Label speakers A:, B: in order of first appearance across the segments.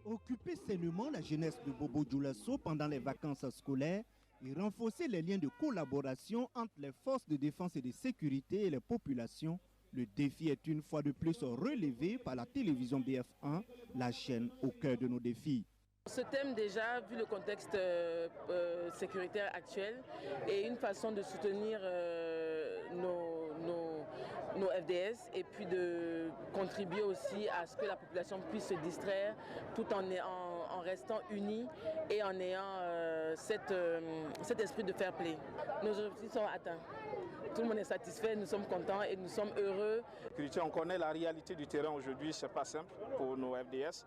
A: Occuper sainement la jeunesse de Bobo Dioulasso pendant les vacances scolaires et renforcer les liens de collaboration entre les forces de défense et de sécurité et les populations, le défi est une fois de plus relevé par la télévision BF1, la chaîne au cœur de nos défis.
B: Ce thème déjà, vu le contexte sécuritaire actuel, est une façon de soutenir nos FDS et puis de contribuer aussi à ce que la population puisse se distraire tout en restant unie et en ayant cet esprit de fair play. Nos objectifs sont atteints. Tout le monde est satisfait, nous sommes contents et nous sommes heureux.
C: On connaît la réalité du terrain aujourd'hui, ce n'est pas simple pour nos FDS.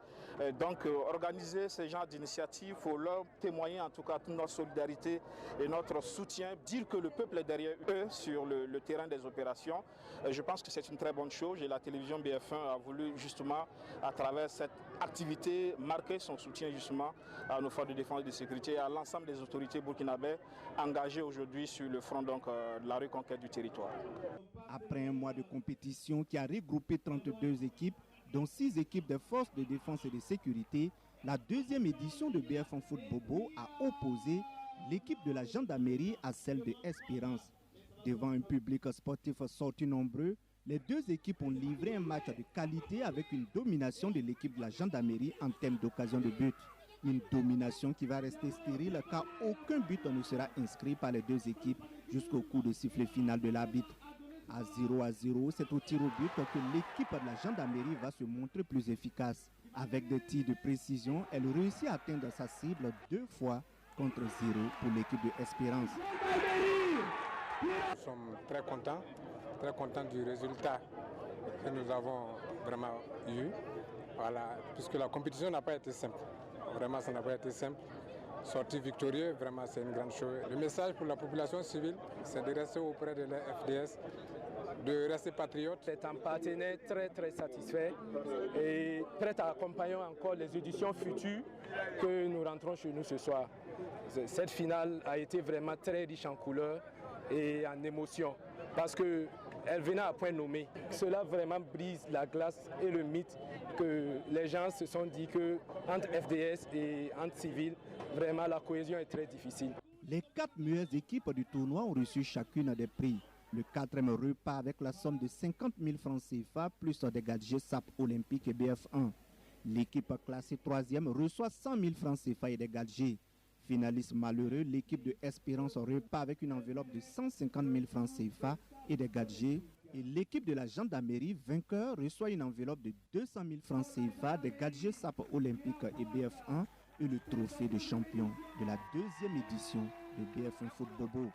C: Donc organiser ce genre d'initiative, il faut leur témoigner en tout cas toute notre solidarité et notre soutien, dire que le peuple est derrière eux sur le terrain des opérations. Je pense que c'est une très bonne chose et la télévision BF1 a voulu justement à travers cette activité marquer son soutien justement à nos forces de défense et de sécurité et à l'ensemble des autorités burkinabées engagées aujourd'hui sur le front donc, de la reconquête du territoire.
A: Après un mois de compétition qui a regroupé 32 équipes, dont 6 équipes de forces de défense et de sécurité, la deuxième édition de BF1 Foot Bobo a opposé l'équipe de la gendarmerie à celle de Espérance. Devant un public sportif sorti nombreux, les deux équipes ont livré un match de qualité avec une domination de l'équipe de la gendarmerie en termes d'occasion de but. Une domination qui va rester stérile car aucun but ne sera inscrit par les deux équipes jusqu'au coup de sifflet final de l'arbitre. À 0-0, c'est au tir au but que l'équipe de la gendarmerie va se montrer plus efficace. Avec des tirs de précision, elle réussit à atteindre sa cible 2 fois contre 0 pour l'équipe de Espérance.
D: Nous sommes très contents du résultat que nous avons vraiment eu. Voilà, puisque la compétition n'a pas été simple. Vraiment, ça n'a pas été simple. Sortir victorieux, vraiment, c'est une grande chose. Le message pour la population civile, c'est de rester auprès de la FDS, de rester patriote.
E: C'est un partenaire très satisfait et prêt à accompagner encore les éditions futures que nous rentrons chez nous ce soir. Cette finale a été vraiment très riche en couleurs et en émotions parce qu'elle venait à point nommé. Cela vraiment brise la glace et le mythe que les gens se sont dit qu'entre FDS et entre civils, vraiment la cohésion est très difficile.
A: Les 4 meilleures équipes du tournoi ont reçu chacune des prix. Le 4e repas avec la somme de 50 000 francs CFA plus des gadgets SAP Olympique et BF1. L'équipe classée 3e reçoit 100 000 francs CFA et des gadgets. Finaliste malheureux, l'équipe de Espérance repart avec une enveloppe de 150 000 francs CFA et des gadgets. Et l'équipe de la gendarmerie, vainqueur, reçoit une enveloppe de 200 000 francs CFA, des gadgets SAP Olympique et BF1 et le trophée de champion de la 2e édition de BF1 Foot Bobo.